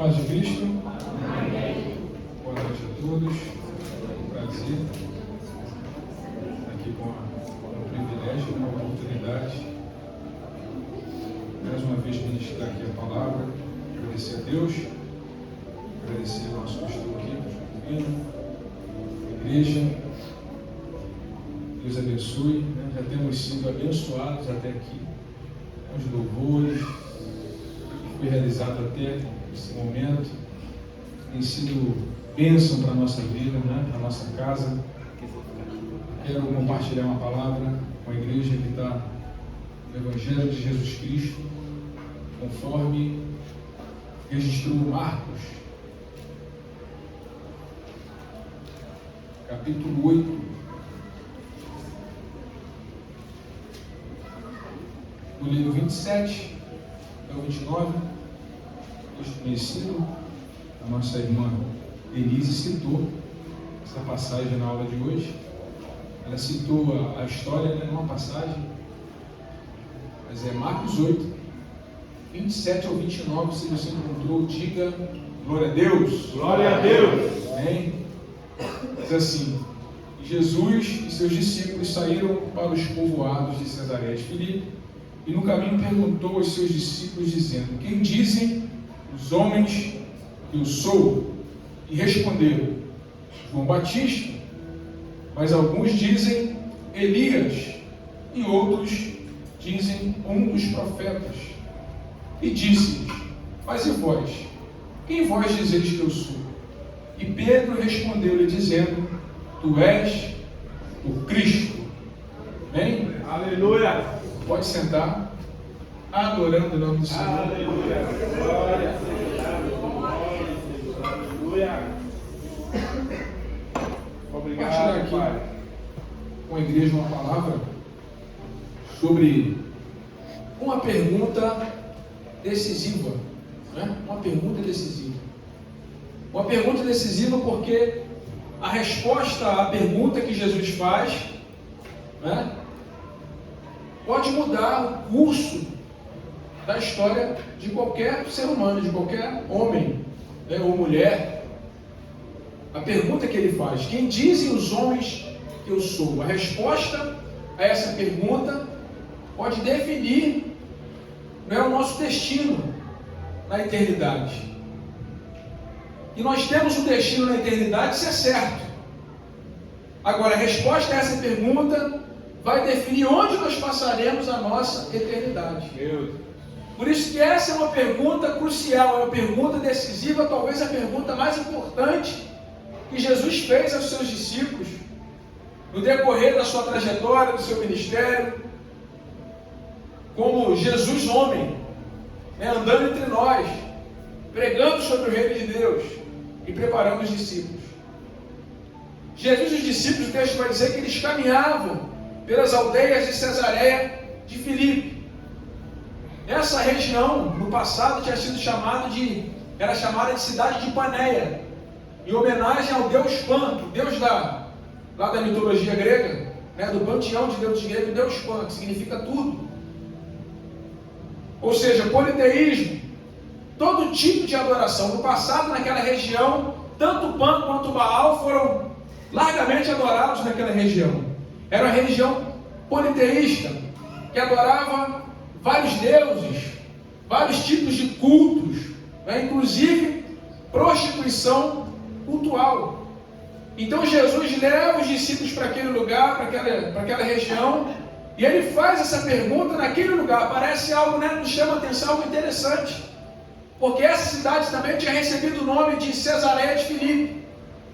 paz de Cristo. Amém. Boa noite a todos. Um prazer estar aqui com um privilégio, uma oportunidade. Mais uma vez ministrar aqui a palavra. Agradecer a Deus. Agradecer ao nosso pastor aqui, pastor Divino, a igreja. Deus abençoe. Já temos sido abençoados até aqui. Os louvores que foi realizado até esse momento tem sido bênção para a nossa vida, para a nossa casa. Quero compartilhar uma palavra com a igreja que está no Evangelho de Jesus Cristo, conforme registrou Marcos, capítulo 8, do livro 27 ao 29, texto conhecido. A nossa irmã Elise citou essa passagem na aula de hoje. Ela citou a história, numa passagem, mas é Marcos 8, 27 ao 29. Se você encontrou, diga glória a Deus. Glória a Deus. Amém. Diz assim: Jesus e seus discípulos saíram para os povoados de Cesareia de Filipe, e no caminho perguntou aos seus discípulos, dizendo: quem dizem os homens que eu sou? E responderam: João Batista, mas alguns dizem Elias, e outros dizem um dos profetas. E disse-lhes: mas e vós? Quem vós dizeis que eu sou? E Pedro respondeu-lhe, dizendo: tu és o Cristo. Amém? Aleluia. Pode sentar, adorando o nome do Senhor. Aleluia. Glória a Deus. Aleluia. Compartilhar Obrigado, Pai. aqui com a igreja uma palavra sobre uma pergunta decisiva, Uma pergunta decisiva. Uma pergunta decisiva porque a resposta à pergunta que Jesus faz, pode mudar o curso da história de qualquer ser humano, de qualquer homem, ou mulher. A pergunta que ele faz: quem dizem os homens que eu sou? A resposta a essa pergunta pode definir o nosso destino na eternidade. E nós temos um destino na eternidade, isso é certo. Agora, a resposta a essa pergunta vai definir onde nós passaremos a nossa eternidade. Por isso que essa é uma pergunta crucial, é uma pergunta decisiva, talvez a pergunta mais importante que Jesus fez aos seus discípulos no decorrer da sua trajetória, do seu ministério, como Jesus homem, andando entre nós, pregando sobre o reino de Deus e preparando os discípulos. Jesus e os discípulos, o texto vai dizer que eles caminhavam pelas aldeias de Cesareia de Filipe. Essa região, no passado, tinha sido era chamada de cidade de Paneia, em homenagem ao deus Pan, o deus lá da mitologia grega, do panteão de deuses grego, o deus Pan, que significa tudo. Ou seja, politeísmo, todo tipo de adoração. No passado, naquela região, tanto Pan quanto Baal foram largamente adorados naquela região. Era uma religião politeísta, que adorava vários deuses, vários tipos de cultos, inclusive prostituição cultual. Então Jesus leva os discípulos para aquele lugar, para aquela região, e ele faz essa pergunta naquele lugar. Parece algo, nos chama a atenção, algo interessante, porque essa cidade também tinha recebido o nome de Cesareia de Filipe.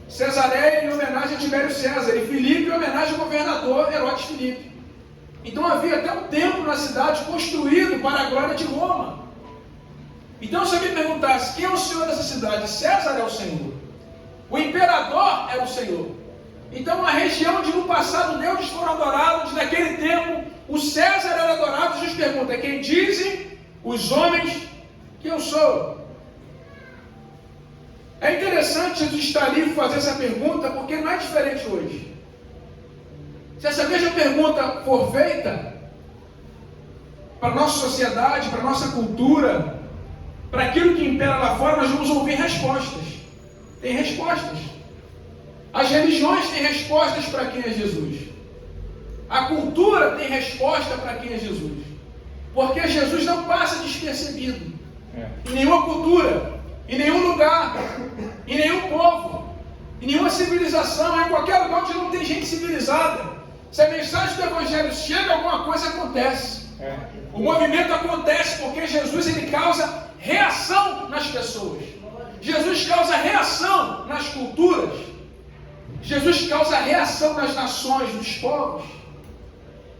Cesareia em homenagem a Tibério César, e Filipe em homenagem ao governador Herodes Filipe. Então havia até um templo na cidade construído para a glória de Roma. Então, se eu me perguntasse quem é o senhor dessa cidade, César é o Senhor, o imperador é o Senhor. Então, a região onde no passado deuses foram adorados, naquele tempo o César era adorado. Jesus pergunta: quem dizem os homens que eu sou? É interessante Jesus estar ali e fazer essa pergunta, porque não é diferente hoje. Se essa mesma pergunta for feita para a nossa sociedade, para a nossa cultura, para aquilo que impera lá fora, nós vamos ouvir respostas. Tem respostas. As religiões têm respostas para quem é Jesus. A cultura tem resposta para quem é Jesus. Porque Jesus não passa despercebido. Em nenhuma cultura, em nenhum lugar, em nenhum povo, em nenhuma civilização, em qualquer lugar onde não tem gente civilizada. Se a mensagem do Evangelho chega, alguma coisa acontece. O movimento acontece porque Jesus ele causa reação nas pessoas. Jesus causa reação nas culturas. Jesus causa reação nas nações, nos povos.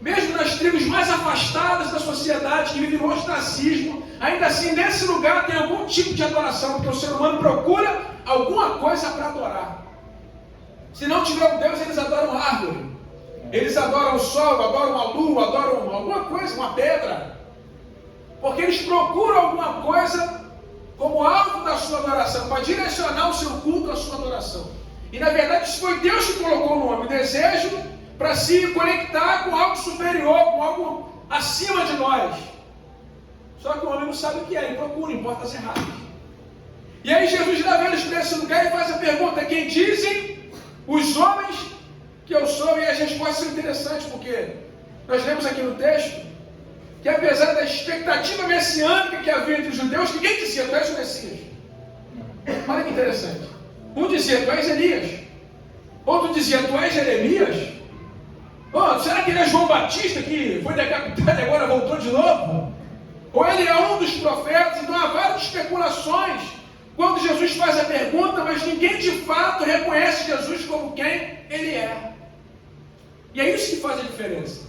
Mesmo nas tribos mais afastadas da sociedade, que vivem no ostracismo, ainda assim, nesse lugar tem algum tipo de adoração, porque o ser humano procura alguma coisa para adorar. Se não tiver um Deus, eles adoram árvore. Eles adoram o sol, adoram a lua, adoram alguma coisa, uma pedra. Porque eles procuram alguma coisa como alvo da sua adoração, para direcionar o seu culto à sua adoração. E na verdade isso foi Deus que colocou no homem o desejo para se conectar com algo superior, com algo acima de nós. Só que o homem não sabe o que é, ele procura em portas erradas. E aí Jesus leva eles para esse lugar e faz a pergunta: quem dizem os homens que eu sou? E as respostas são interessantes, porque nós lemos aqui no texto que apesar da expectativa messiânica que havia entre os judeus, ninguém dizia: tu és o Messias. Olha que interessante. Um dizia: tu és Elias. Outro dizia: tu és Jeremias. Oh, será que ele é João Batista, que foi decapitado e agora voltou de novo? Ou ele é um dos profetas? Então há várias especulações quando Jesus faz a pergunta, mas ninguém de fato reconhece Jesus como quem ele é. E é isso que faz a diferença.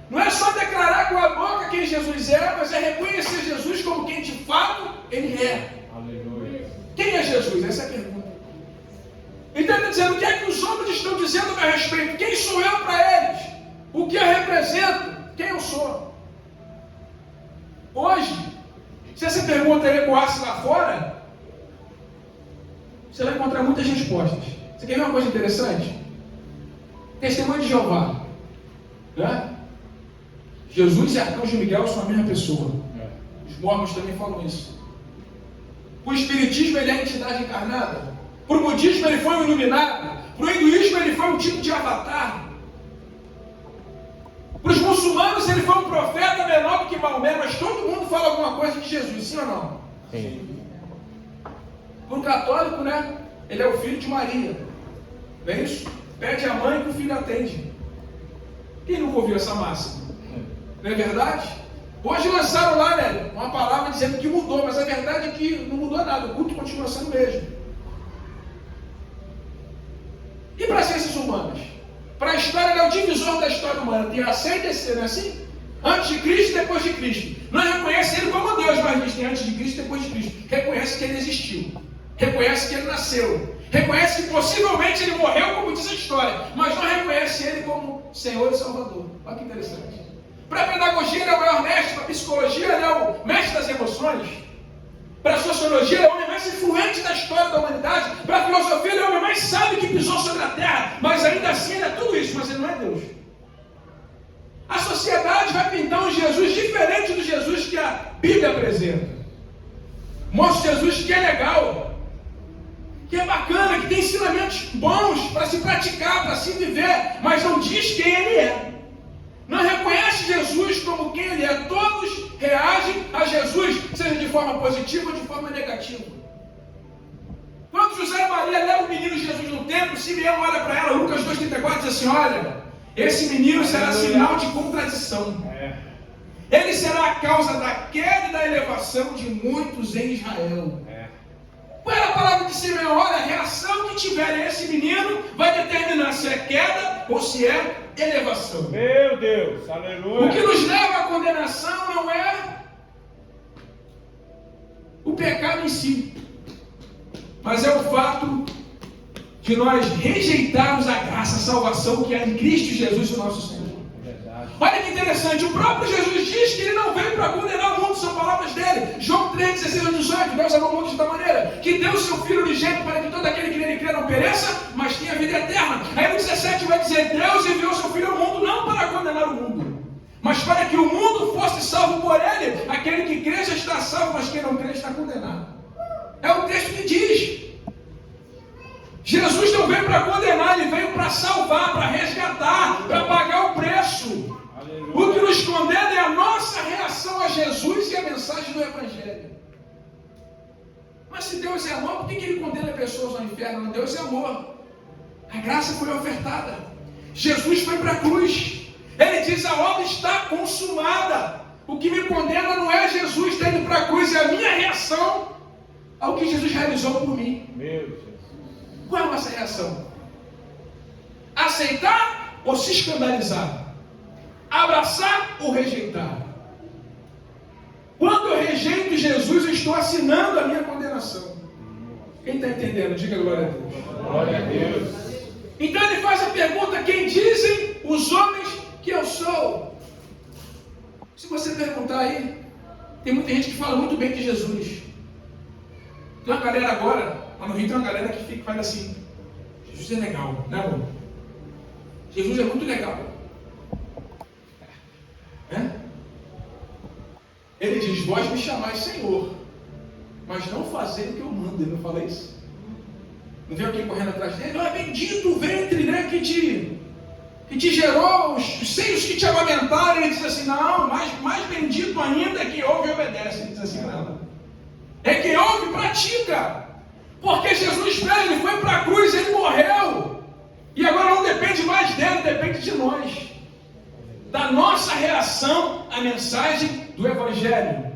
Não é só declarar com a boca quem Jesus é, mas é reconhecer Jesus como quem de fato ele é. Aleluia. Quem é Jesus? Essa é a pergunta. Então ele está dizendo: o que é que os homens estão dizendo a meu respeito? Quem sou eu para eles? O que eu represento? Quem eu sou? Hoje, se essa pergunta ecoasse lá fora, você vai encontrar muitas respostas. Você quer ver uma coisa interessante? Testemunho de Jeová, né? Jesus e Arcanjo Miguel são a mesma pessoa. Os mormons também falam isso. O Espiritismo ele é a entidade encarnada. Para o budismo ele foi um iluminado. Para o hinduísmo ele foi um tipo de avatar. Para os muçulmanos ele foi um profeta menor do que Maomé, mas todo mundo fala alguma coisa de Jesus, sim ou não? Sim. Para o católico, né? Ele é o filho de Maria. Não é isso? Pede a mãe que o filho atende. Quem nunca ouviu essa máxima? Não é verdade? Hoje lançaram lá, né, uma palavra dizendo que mudou, mas a verdade é que não mudou nada, o culto continua sendo o mesmo. E para as ciências humanas? Para a história, ele é o divisor da história humana. Tem a C e DC, não é assim? Antes de Cristo e depois de Cristo. Não reconhece ele como Deus, mas diz: tem antes de Cristo e depois de Cristo. Reconhece que ele existiu. Reconhece que ele nasceu. Reconhece que possivelmente ele morreu, como diz a história. Mas não reconhece ele como Senhor e Salvador. Olha que interessante. Para a pedagogia ele é o maior mestre. Para a psicologia ele é o mestre das emoções. Para a sociologia ele é o homem mais influente da história da humanidade. Para a filosofia ele é o homem mais sábio que pisou sobre a terra. Mas ainda assim ele é tudo isso, mas ele não é Deus. A sociedade vai pintar um Jesus diferente do Jesus que a Bíblia apresenta. Mostra Jesus que é legal, que é bacana, que tem ensinamentos bons para se praticar, para se viver, mas não diz quem ele é. Não reconhece Jesus como quem ele é. Todos reagem a Jesus, seja de forma positiva ou de forma negativa. Quando José e Maria levam o menino Jesus no templo, Simeão olha para ela, Lucas 2,34 diz assim: olha, esse menino será sinal de contradição. Ele será a causa da queda e da elevação de muitos em Israel. Qual era a palavra de Simeão? Olha, a reação que tiver esse menino vai determinar se é queda ou se é elevação. Meu Deus, aleluia. O que nos leva à condenação não é o pecado em si, mas é o fato de nós rejeitarmos a graça, a salvação que é em Cristo Jesus, o nosso Senhor. Olha que interessante, o próprio Jesus diz que ele não veio para condenar o mundo, são palavras dele. João 3, 16 a 18, Deus amou o mundo de tal maneira que deu o seu Filho unigênito para que todo aquele que nele crê não pereça, mas tenha vida eterna. Aí no 17 vai dizer: Deus enviou o seu Filho ao mundo não para condenar o mundo, mas para que o mundo fosse salvo por ele. Aquele que crê já está está salvo, mas quem não crê está condenado. É o texto que diz. Jesus não veio para condenar, ele veio para salvar, para resgatar, para pagar o preço. Aleluia. O que nos condena é a nossa reação a Jesus e a mensagem do Evangelho. Mas se Deus é amor, por que Ele condena pessoas ao inferno? Deus é amor. A graça foi ofertada. Jesus foi para a cruz. Ele diz: a obra está consumada. O que me condena não é Jesus ter ido para a cruz, é a minha reação ao que Jesus realizou por mim. Meu Jesus. Qual é a nossa reação? Aceitar ou se escandalizar? Abraçar ou rejeitar? Quando eu rejeito Jesus, eu estou assinando a minha condenação. Quem está entendendo? Diga glória a Deus. Glória a Deus. Então ele faz a pergunta: quem dizem os homens que eu sou? Se você perguntar aí, tem muita gente que fala muito bem de Jesus. Tem uma galera agora, lá no Rio tem uma galera que faz assim: Jesus é legal, né, amor? Jesus é muito legal. Ele diz: vós me chamais Senhor, mas não fazei o que eu mando. Ele não fala isso? Não vem alguém correndo atrás dele? Não, é bendito o ventre, né, que te gerou, os seios que te amamentaram. Ele diz assim: não, mais bendito ainda é quem ouve e obedece. Ele diz assim: não, é quem ouve e pratica. Porque Jesus veio, ele foi para a cruz, ele morreu. E agora não depende mais dele, depende de nós. Da nossa reação à mensagem do Evangelho.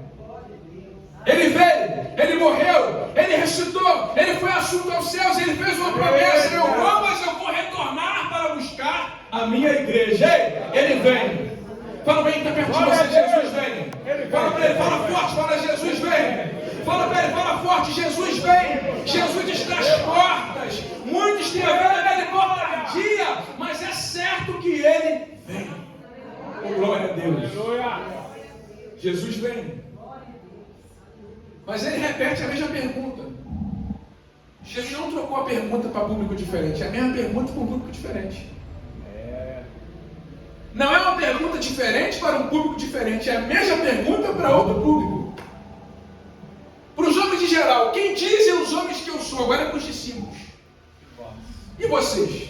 Ele veio, ele morreu, ele ressuscitou, ele foi assunto aos céus, ele fez uma promessa: eu vou, mas eu vou retornar para buscar a minha igreja. Ei, ele vem. Fala bem, está perto de você: Jesus vem. Fala para ele, fala forte, fala: Jesus vem. Fala para ele, fala forte: Jesus vem. Jesus está às portas. Muitos têm a vida dele por tardia, mas é certo que ele vem. Oh, glória a Deus. Jesus vem. Mas ele repete a mesma pergunta. Jesus não trocou a pergunta para público diferente. É a mesma pergunta para um público diferente. Não é uma pergunta diferente para um público diferente. É a mesma pergunta para outro público. Para os homens em geral: quem dizem os homens que eu sou? Agora é para os discípulos. E vocês?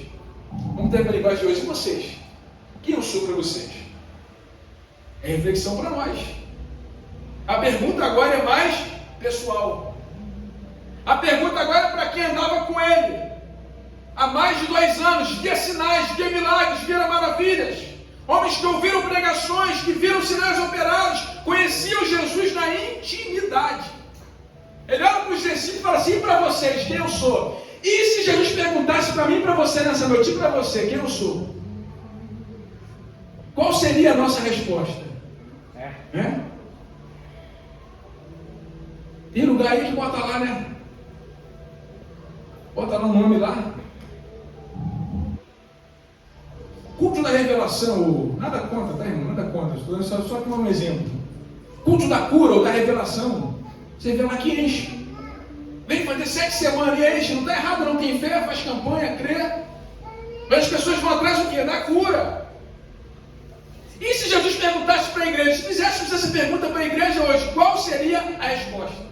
Vamos ter a linguagem de hoje. E vocês? Quem eu sou para vocês? É reflexão para nós. A pergunta agora é mais pessoal. A pergunta agora é para quem andava com ele há mais de 2 anos, via sinais, via milagres, via maravilhas. Homens que ouviram pregações, que viram sinais operados, conheciam Jesus na intimidade. Ele olha para os discípulos e fala assim: e para vocês, quem eu sou? E se Jesus perguntasse para mim e para você nessa noite: e para você, quem eu sou? Qual seria a nossa resposta? Tem lugar aí que bota lá, né? Bota lá o nome lá. Culto da revelação, nada contra, tá, irmão? Nada contra. Estou dando só aqui um exemplo. Culto da cura ou da revelação. Você vê lá que enche. Vem fazer 7 semanas e enche. Não está errado, não tem fé, faz campanha, crê. Mas as pessoas vão atrás do quê? Da cura. E se Jesus perguntasse para a igreja, se fizéssemos essa pergunta para a igreja hoje, qual seria a resposta?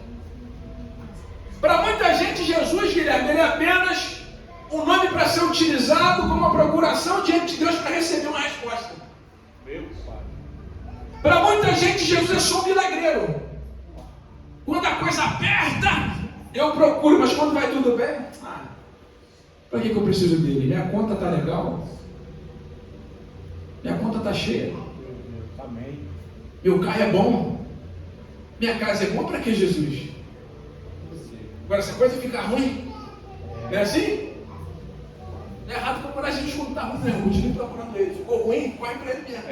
Para muita gente, Jesus, Guilherme, ele é apenas um nome para ser utilizado como uma procuração diante de Deus para receber uma resposta. Para muita gente, Jesus é só um milagreiro. Quando a coisa aperta, eu procuro, mas quando vai tudo bem, para que eu preciso dele? Minha conta está legal? Minha conta está cheia? Meu carro é bom? Minha casa é boa? Para que Jesus? Agora, se a coisa ficar ruim, não é assim? Não é errado procurar Jesus quando está ruim, não. Continue procurando ele. Ficou ruim, corre para ele mesmo.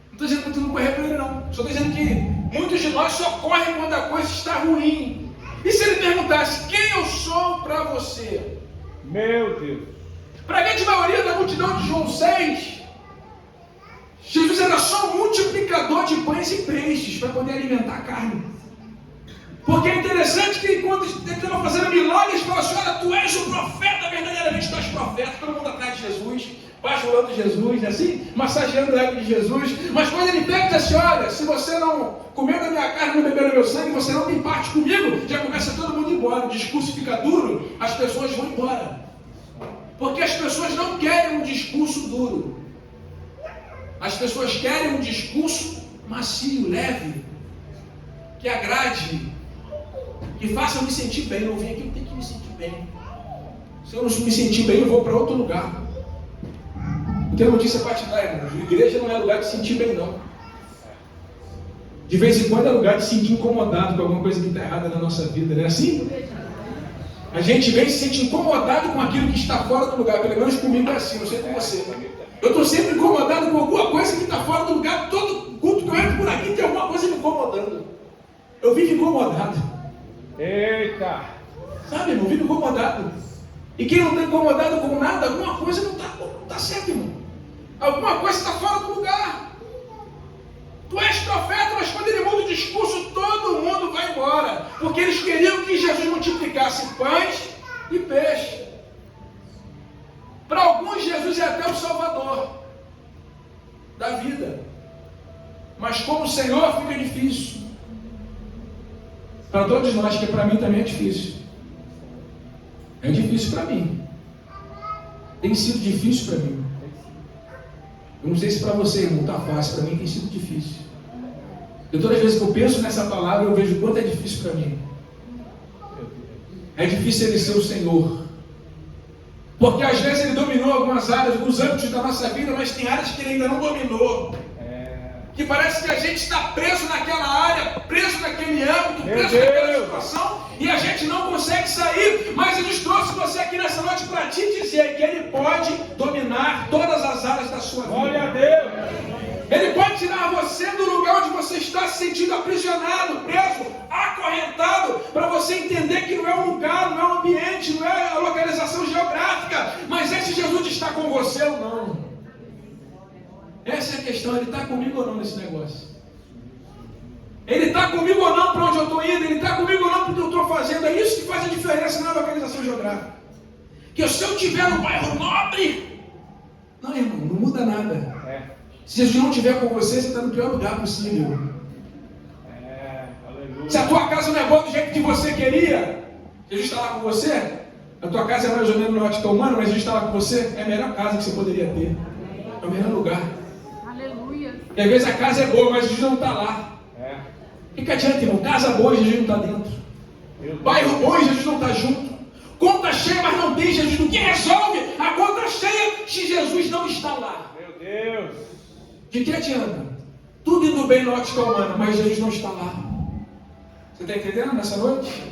Não estou dizendo que tu não correr para ele, não. Só estou dizendo que muitos de nós só correm quando a coisa está ruim. E se ele perguntasse: quem eu sou para você? Meu Deus. Para a grande maioria da multidão de João 6, Jesus era só um multiplicador de pães e peixes para poder alimentar a carne. Porque é interessante que enquanto ele estava fazendo milagres, ele falou assim: olha, tu és o profeta, verdadeiramente tu és profeta, todo mundo atrás de Jesus, bajulando Jesus, né? Assim, massageando o ego de Jesus. Mas quando ele pega e diz assim, olha, se você não comer da minha carne, não beber do meu sangue, você não tem parte comigo, já começa todo mundo embora. O discurso fica duro, as pessoas vão embora. Porque as pessoas não querem um discurso duro. As pessoas querem um discurso macio, leve, que agrade, que faça eu me sentir bem. Eu vim aqui, eu tenho que me sentir bem. Se eu não me sentir bem, eu vou para outro lugar. Não tem notícia para te dar, irmãos. A igreja não é lugar de se sentir bem, não. De vez em quando é lugar de se sentir incomodado com alguma coisa que está errada na nossa vida, não é assim? A gente vem e se sente incomodado com aquilo que está fora do lugar. Pelo menos comigo é assim, não sei com você. Eu estou sempre incomodado com alguma coisa que está fora do lugar. Todo culto que eu entro por aqui tem alguma coisa me incomodando. Eu vivo incomodado. Eita! Sabe, irmão? Eu vivo incomodado. E quem não está incomodado com nada, alguma coisa não está certo, irmão. Alguma coisa está fora do lugar. Tu és profeta, mas quando ele muda o discurso, todo mundo vai embora. Porque eles queriam que Jesus multiplicasse pães e peixe. Para alguns, Jesus é até o Salvador da vida. Mas como Senhor fica difícil. Para todos nós, que para mim também é difícil. É difícil para mim. Tem sido difícil para mim. Eu não sei se para você, irmão, está fácil. Para mim tem sido difícil. Eu, todas as vezes que eu penso nessa palavra, eu vejo o quanto é difícil para mim. É difícil ele ser o Senhor. Porque às vezes ele dominou algumas áreas, alguns âmbitos da nossa vida, mas tem áreas que ele ainda não dominou. Que parece que a gente está preso naquela área, preso naquele âmbito, preso naquela situação, e a gente não consegue sair. Mas ele trouxe você aqui nessa noite para te dizer que ele pode dominar todas as áreas da sua vida. Glória a Deus! Ele pode tirar você do lugar onde você está se sentindo aprisionado, preso, acorrentado, para você entender que não é um lugar, não é um ambiente, não é a localização geográfica, mas é se Jesus está com você ou não. Essa é a questão, ele está comigo ou não nesse negócio? Ele está comigo ou não para onde eu estou indo? Ele está comigo ou não para o que eu estou fazendo? É isso que faz a diferença na localização geográfica. Que se eu estiver no bairro nobre, não, irmão, não muda nada. Se Jesus não estiver com você, você está no pior lugar possível. Se a tua casa não é boa do jeito que você queria, Jesus está lá com você. A tua casa é mais ou menos na ótica humana, mas Jesus está lá com você. É a melhor casa que você poderia ter. É o melhor lugar. Aleluia. E às vezes a casa é boa, mas Jesus não está lá. Fica adiante, irmão. Casa boa, Jesus não está dentro. Bairro bom, Jesus não está junto. Conta cheia, mas não tem Jesus. O que resolve a conta cheia se Jesus não está lá? Meu Deus! De que adianta? Tudo indo bem na ótica humana, mas Jesus não está lá. Você está entendendo nessa noite?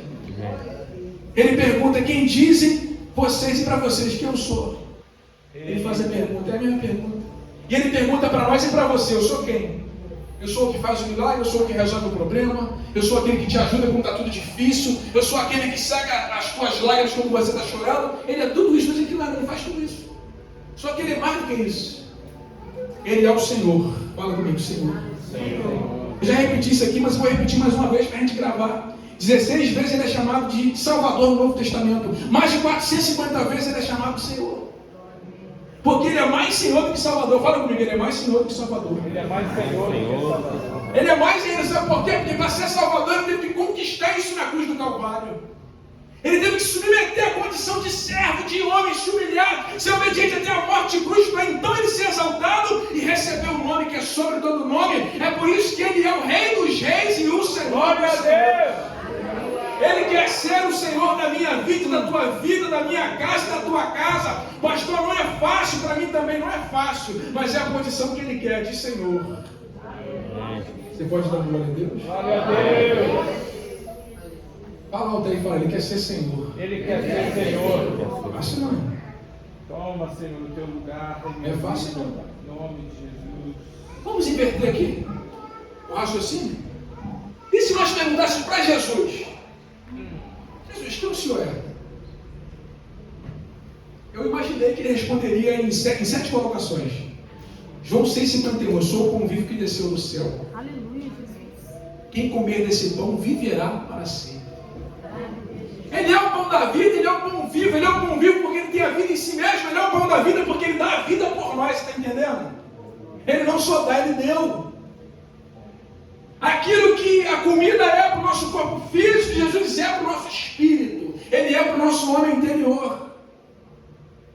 Ele pergunta: quem dizem vocês e para vocês que eu sou? Ele faz a pergunta, é a mesma pergunta. E ele pergunta para nós e para você: eu sou quem? Eu sou o que faz o milagre, eu sou o que resolve o problema, eu sou aquele que te ajuda quando está tudo difícil, eu sou aquele que seca as tuas lágrimas quando você está chorando. Ele é tudo isso, mas ele não faz tudo isso. Só que ele é mais do que isso. Ele é o Senhor. Fala comigo, Senhor. Eu já repeti isso aqui, mas vou repetir mais uma vez para a gente gravar. 16 vezes ele é chamado de Salvador no Novo Testamento. Mais de 450 vezes ele é chamado de Senhor. Porque ele é mais Senhor do que Salvador. Fala comigo, ele é mais Senhor do que Salvador. Ele é mais Senhor do que Salvador. Ele é mais Senhor, sabe por quê? Porque para ser Salvador ele teve que conquistar isso na cruz do Calvário. Ele teve que submeter a condição de servo, de homem, se humilhar, ser obediente até a morte de cruz, para então ele ser exaltado e receber o nome que é sobre todo nome. É por isso que ele é o Rei dos Reis e o Senhor dos Senhores. Ele quer ser o Senhor da minha vida, da tua vida, da minha casa, da tua casa. Pastor, não é fácil, para mim também não é fácil, mas é a posição que ele quer, de Senhor. Você pode dar glória a Deus? Glória a Deus! Fala alto aí, fala, ele quer ser Senhor. Ele quer ser Senhor. Fácil não. Toma, Senhor, o teu lugar. É fácil não. Em nome de Jesus. Vamos inverter aqui o raciocínio? E se nós perguntássemos para Jesus: Jesus, quem o Senhor é? Eu imaginei que ele responderia em 7 colocações. João 6,51, eu sou o pão vivo que desceu do céu. Aleluia, Jesus. Quem comer desse pão viverá para sempre. Ele é o pão da vida, Ele é o pão vivo. Ele é o pão vivo porque Ele tem a vida em si mesmo. Ele é o pão da vida porque Ele dá a vida por nós. Está entendendo? Ele não só dá, Ele deu. Aquilo que a comida é para o nosso corpo físico, Jesus é para o nosso espírito. Ele é para o nosso homem interior.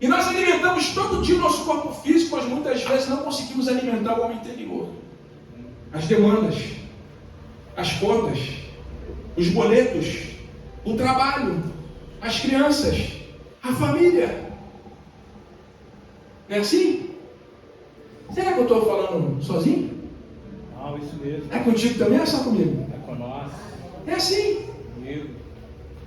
E nós alimentamos todo dia o nosso corpo físico, mas muitas vezes não conseguimos alimentar o homem interior. As demandas, as contas, os boletos, o trabalho, as crianças, a família. Não é assim? Será que eu estou falando sozinho? Não, isso mesmo. É contigo também ou é só comigo? É com nós. É assim. Comigo.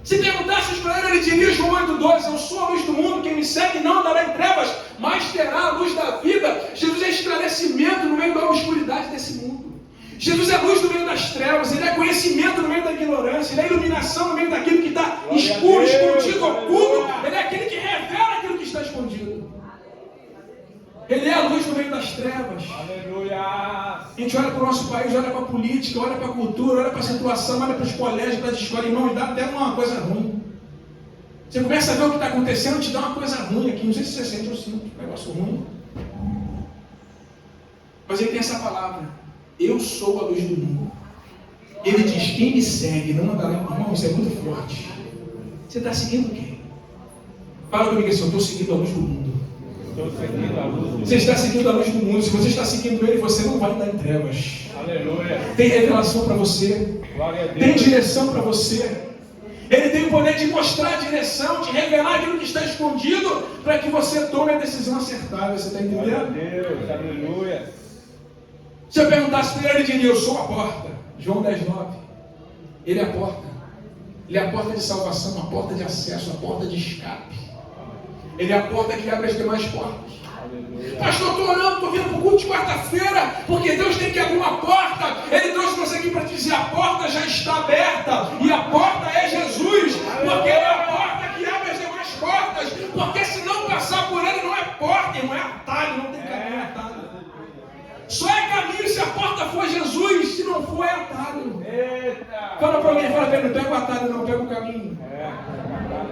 Se perguntasses para ele, ele diria, João 8,12, eu sou a luz do mundo, quem me segue não andará em trevas, mas terá a luz da vida. Jesus é esclarecimento no meio da obscuridade desse mundo. Jesus é luz no meio das trevas, Ele é conhecimento no meio da ignorância, Ele é iluminação no meio daquilo que está escuro, escondido, oculto. Ele é aquele que revela aquilo que está escondido. Ele é a luz no meio das trevas. Aleluia. A gente olha para o nosso país, olha para a política, olha para a cultura, olha para a situação, olha para os colégios, para as escolas, irmão, e dá até uma coisa ruim. Você começa a ver o que está acontecendo, te dá uma coisa ruim aqui. Não sei se você sente ou sinto, um negócio ruim. Mas ele tem essa palavra: eu sou a luz do mundo. Ele diz: quem me segue não andará em... Irmão, isso é muito forte. Você está seguindo quem? Fala comigo assim: eu estou seguindo a luz do mundo. Estou seguindo a luz do mundo. Você está seguindo a luz do mundo. Se você está seguindo Ele, você não vai andar em trevas. Aleluia. Tem revelação para você. Glória a Deus. Tem direção para você. Ele tem o poder de mostrar a direção, de revelar aquilo que está escondido, para que você tome a decisão acertada. Você está Glória a entendendo? Deus. Aleluia. Se eu perguntasse para ele, ele diria: eu sou a porta. João 10,9. Ele é a porta. Ele é a porta de salvação, a porta de acesso, a porta de escape. Ele é a porta que abre as demais portas. Aleluia. Pastor, estou orando, estou vindo para o culto de quarta-feira, porque Deus tem que abrir uma porta. Ele trouxe você aqui para te dizer: a porta já está aberta, e a porta é Jesus, porque Ele é a porta que abre as demais portas, porque se não passar por Ele não é porta, irmão, é atalho, não tem caminho, é atalho. Só é caminho se a porta for Jesus, se não for é atalho. Eita. Fala para alguém, fala para ele: não pega o atalho não, pega o caminho. É.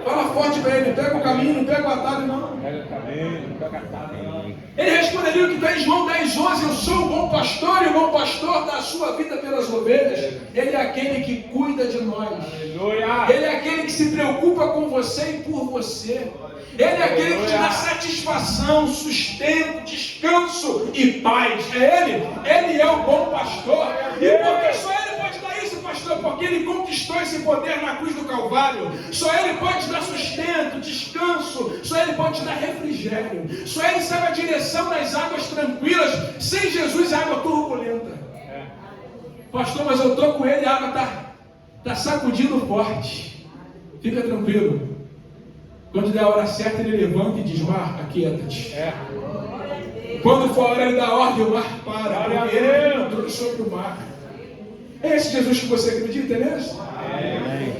Fala forte para ele: pega o caminho, não pega o atalho não. Pega o caminho, pega a atalho. Ele responderia o que está em João 10,11: eu sou o bom pastor, e o bom pastor dá a sua vida pelas ovelhas. Ele é aquele que cuida de nós. Aleluia. Ele é aquele que se preocupa com você e por você. Ele é aquele que te dá satisfação, sustento, descanso e paz. É Ele. Ele é o bom pastor. E porque só Ele pode dar isso, pastor? Porque Ele conquistou esse poder na cruz do Calvário. Só Ele pode te dar sustento, descanso. Só Ele pode te dar refrigério. Só Ele sabe a direção das águas tranquilas. Sem Jesus, a água turbulenta. Pastor, mas eu estou com Ele, a água está sacudindo forte. Fica tranquilo. Quando der a hora certa, Ele levanta e diz: mar, aquieta-te. Quando for a hora, Ele dá ordem, o mar para. Porque Ele é o controle sobre o mar. É esse Jesus que você acredita, é esse?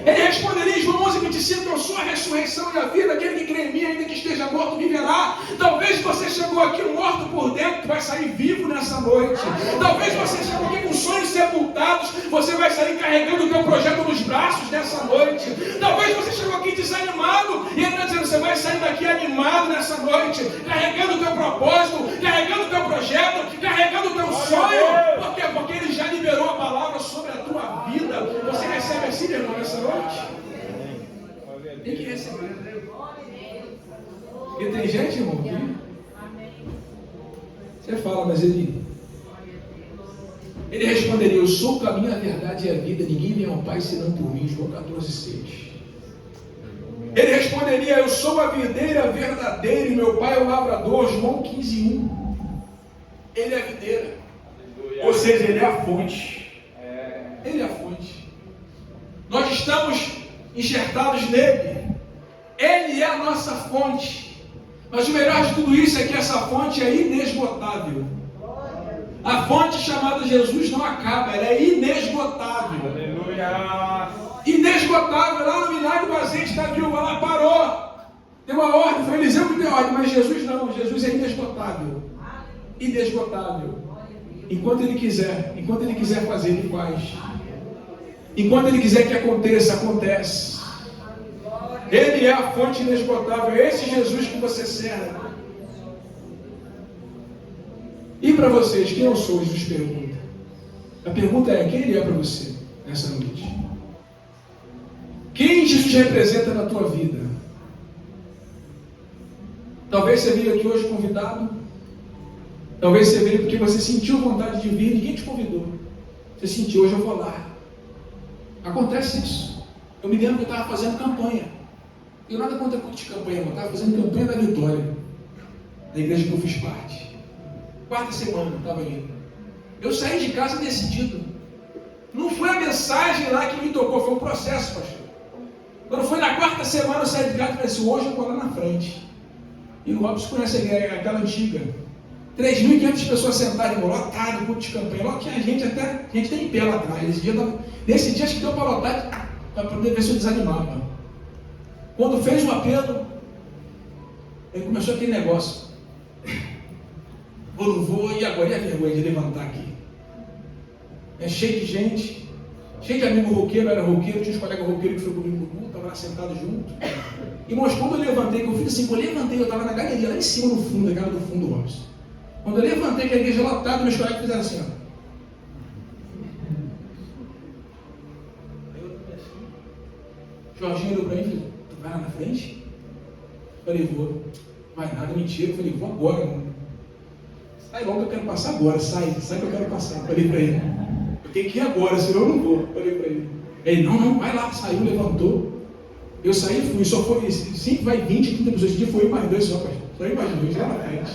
Ele responderia em João 11,25: eu sou a ressurreição e a vida, aquele que crê em mim, ainda que esteja morto, viverá. Talvez você chegou aqui morto por dentro, vai sair vivo nessa noite. Talvez você chegou aqui com sonhos sepultados, você vai sair carregando o teu projeto nos braços nessa noite. Talvez você chegou aqui desanimado, e Ele está dizendo: você vai sair daqui animado nessa noite, carregando o teu propósito, carregando o teu projeto, carregando o teu sonho. Por quê? Porque Ele já liberou a palavra sobre a tua vida. Você recebe assim, meu irmão, nessa noite? Tem que receber. E tem gente, irmão, que você fala, mas ele responderia: eu sou o caminho, a verdade e a vida, ninguém vem ao Pai senão por mim. João 14,6. Ele responderia: eu sou a videira verdadeira e meu Pai é o lavrador. João 15,1. Ele é a videira, ou seja, Ele é a fonte. Ele é a fonte. Nós estamos enxertados nele. Ele é a nossa fonte. Mas o melhor de tudo isso é que essa fonte é inesgotável. A fonte chamada Jesus não acaba, ela é inesgotável. Aleluia. Inesgotável. Lá no milagre do azeite da viúva, ela parou. Deu uma ordem, foi Eliseu que deu ordem, mas Jesus não. Jesus é inesgotável. Inesgotável. Enquanto Ele quiser fazer, Ele faz. Enquanto Ele quiser que aconteça, acontece. Ele é a fonte inesgotável. É esse Jesus que você serve. E para vocês, quem eu sou? Jesus pergunta. A pergunta é, quem ele é para você nessa noite? Quem Jesus representa na tua vida? Talvez você veio aqui hoje convidado. Talvez você veio porque você sentiu vontade de vir, ninguém te convidou. Você sentiu, hoje eu vou lá. Acontece isso. Eu me lembro que eu estava fazendo campanha. Eu nada contra culto de campanha, eu estava fazendo campanha da Vitória, da igreja que eu fiz parte. 4ª semana eu estava indo. Eu saí de casa decidido. Não foi a mensagem lá que me tocou, foi um processo, pastor. Quando foi na 4ª semana eu saí de casa e falei assim, hoje eu vou lá na frente. E o Robson conhece a igreja, aquela antiga. 3.500 pessoas sentadas, lotado, culto de campanha. Logo tinha gente até, a gente tem em pé lá atrás. Nesse dia acho que deu para lotar, para poder ver se eu desanimava. Quando fez o apelo, aí começou aquele negócio. Vou, não vou, e agora? E a vergonha de levantar aqui? É cheio de gente, cheio de amigo roqueiro, era roqueiro, tinha uns colegas roqueiros que foi comigo no culto, estava lá sentado junto. Irmãos, quando eu levantei, que eu fiz assim, quando eu levantei, eu estava na galeria, lá em cima no fundo, aquela do fundo do Robson. Quando eu levantei, que a igreja lotada, meus colegas fizeram assim, ó. Aí eu assim, Jorginho olhou para mim e falou, tu vai lá na frente? Eu falei, vou. Vai nada, mentira. Eu falei, vou agora, mano. Sai logo que eu quero passar agora, sai que eu quero passar. Eu falei para ele, eu tenho que ir agora, senão eu não vou. Eu falei para ele. Ele, não, vai lá, saiu, levantou. Eu saí e fui, só foi, sempre vai 20, 30 pessoas, esse dia foi eu mais 2 só, pastor. Só eu mais 2, lá na frente.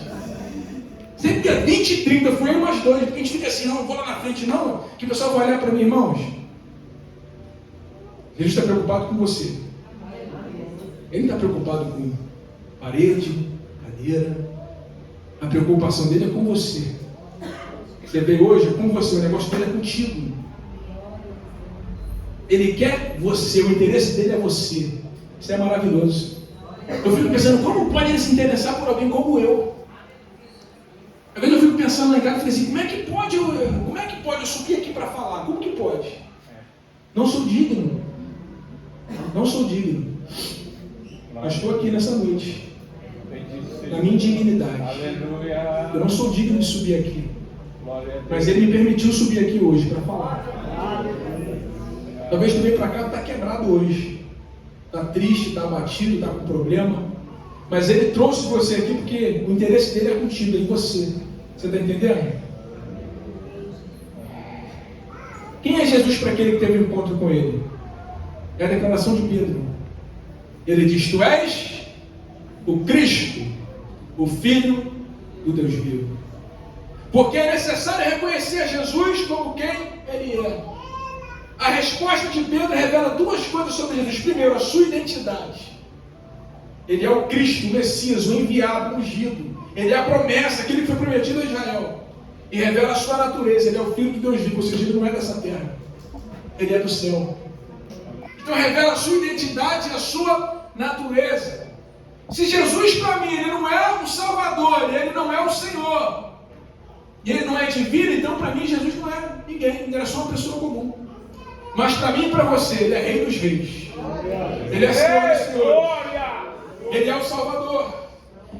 Sempre que é 20 e 30, foi eu mais 2, porque a gente fica assim, não, eu vou lá na frente, não, que o pessoal vai olhar para mim, irmãos. Jesus está preocupado com você. Ele não está preocupado com parede, cadeira. A preocupação dele é com você. Você veio hoje, é com você, o negócio dele é contigo. Ele quer você, o interesse dele é você. Isso é maravilhoso. Eu fico pensando, como pode ele se interessar por alguém como eu? Às vezes eu fico pensando lá em casa e fico assim, como é que pode eu subir aqui para falar? Como que pode? Não sou digno. Não sou digno. Mas estou aqui nessa noite. Na minha indignidade. Aleluia. Eu não sou digno de subir aqui. Mas ele me permitiu subir aqui hoje para falar. Talvez tu veio para cá e está quebrado hoje. Está triste, está abatido, está com problema. Mas ele trouxe você aqui porque o interesse dele é contigo, é em você. Você está entendendo? Quem é Jesus para aquele que teve um encontro com ele? É a declaração de Pedro. Ele diz, tu és o Cristo, o Filho do Deus vivo. Porque é necessário reconhecer Jesus como quem ele é. A resposta de Pedro revela 2 coisas sobre Jesus. Primeiro, a sua identidade. Ele é o Cristo, o Messias, o enviado, o ungido. Ele é a promessa, aquele que foi prometido a Israel. E revela a sua natureza. Ele é o Filho de Deus vivo, ou seja, ele não é dessa terra. Ele é do céu. Então revela a sua identidade e a sua natureza. Se Jesus para mim, ele não é o Salvador, ele não é o Senhor, e ele não é divino, então para mim Jesus não é ninguém, ele é só uma pessoa comum. Mas para mim e para você, ele é Rei dos Reis. Ele é Senhor dos Senhores. Ele é o Salvador.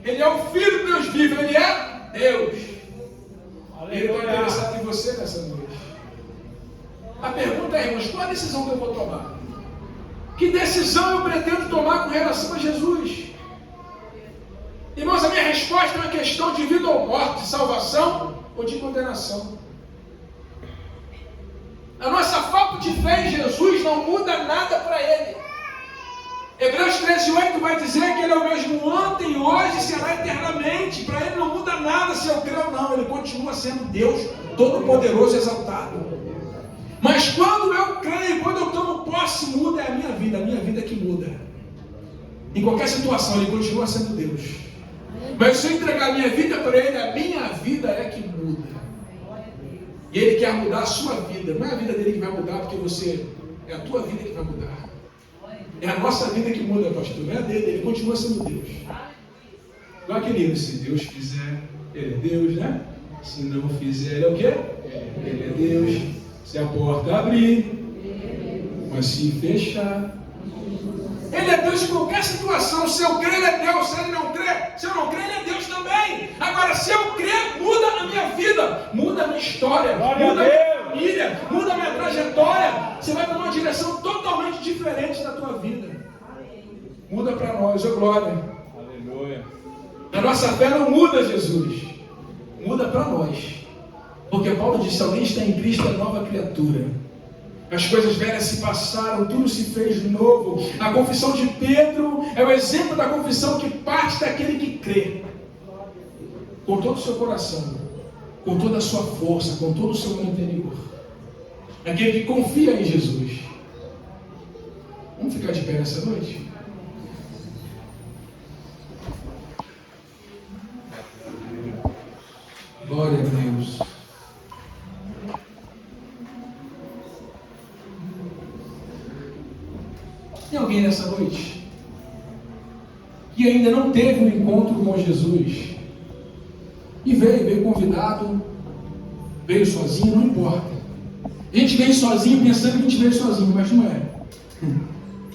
Ele é o Filho de Deus vivo. Ele é Deus. Ele está interessado em você nessa noite. A pergunta é, irmãos, qual a decisão que eu vou tomar? Que decisão eu pretendo tomar com relação a Jesus? Irmãos, a minha resposta é uma questão de vida ou morte, de salvação ou de condenação. A nossa falta de fé em Jesus não muda nada para ele. Hebreus 13:8 vai dizer que ele é o mesmo ontem, hoje e será eternamente. Para ele não muda nada se eu crer ou não. Ele continua sendo Deus Todo-Poderoso e exaltado. Mas quando eu creio, quando eu tomo posse, muda é a minha vida que muda. Em qualquer situação, ele continua sendo Deus. Mas se eu entregar a minha vida para ele, a minha vida é que muda. E ele quer mudar a sua vida. Não é a vida dele que vai mudar, porque você é a tua vida que vai mudar. É a nossa vida que muda, pastor. Não é a dele, ele continua sendo Deus. Igual aquele livro, se Deus quiser, ele é Deus, né? Se não fizer, ele é o quê? Ele é Deus. Se a porta abrir, mas se fechar, Ele é Deus em qualquer situação. Se eu crer, Ele é Deus. Se Ele não crer, se eu não crer, Ele é Deus também. Agora, se eu crer, muda a minha vida, muda a minha história, Glória muda a a minha Deus. família, muda a minha trajetória. Você vai tomar uma direção totalmente diferente da tua vida. Muda para nós, ô glória. Aleluia. A nossa fé não muda, Jesus. Muda para nós. Porque Paulo disse, alguém está em Cristo, é nova criatura. As coisas velhas se passaram, tudo se fez novo. A confissão de Pedro é o exemplo da confissão que parte daquele que crê. Com todo o seu coração, com toda a sua força, com todo o seu interior. Aquele que confia em Jesus. Vamos ficar de pé nessa noite? Glória a Deus. Tem alguém nessa noite que ainda não teve um encontro com Jesus e veio convidado, veio sozinho, não importa. A gente veio sozinho pensando que a gente veio sozinho, mas não é.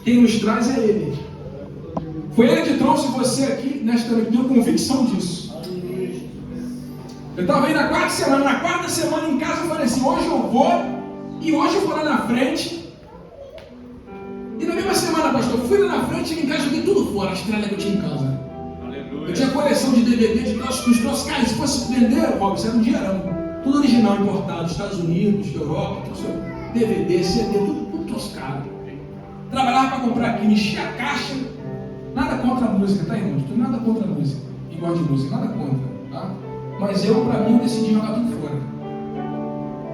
Quem nos traz é Ele. Foi Ele que trouxe você aqui nesta noite, tenho convicção disso. Eu estava aí na quarta semana em casa, eu falei assim, hoje eu vou, e hoje eu vou lá na frente. E na mesma semana, pastor, fui lá na frente e em casa joguei tudo fora, as tralhas que eu tinha em casa. Aleluia. Eu tinha coleção de DVD, de troços, cara, se fosse vender, Bob, isso era um dinheirão. Tudo original, importado, Estados Unidos, Europa, DVD, CD, tudo troço caro. Trabalhava para comprar aquilo, enchia a caixa. Nada contra a música, tá, irmãos? Nada contra a música. E gosto de música, nada contra, tá? Mas para mim, eu decidi jogar tudo fora.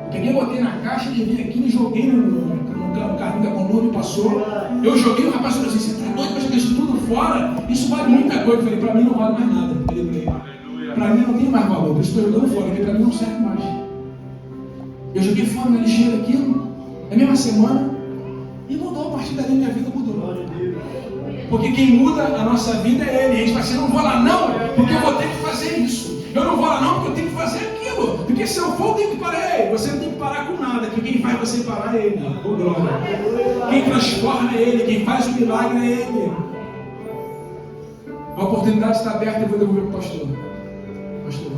Eu peguei, botei na caixa, levei aquilo e joguei no carrinho da Condor, passou. Eu joguei, o rapaz falou assim, você tá doido para jogar isso tudo fora? Isso vale muita coisa. Eu falei, para mim não vale mais nada. Para mim não tem mais valor, por isso estou jogando fora, porque para mim não serve mais. Eu joguei fora na lixeira aquilo, na mesma semana, e mudou. A partir dali minha vida mudou. Porque quem muda a nossa vida é Ele. A gente vai dizer, não vou lá não, porque eu vou ter que fazer isso. Eu não vou lá não, porque eu tenho que fazer aquilo. Porque se eu for, eu tenho que parar Ele. Você não tem que parar com nada, que quem faz você parar é Ele. Oh, glória. Quem transforma é Ele, quem faz o milagre é Ele. A oportunidade está aberta, eu vou devolver para o pastor. Pastor.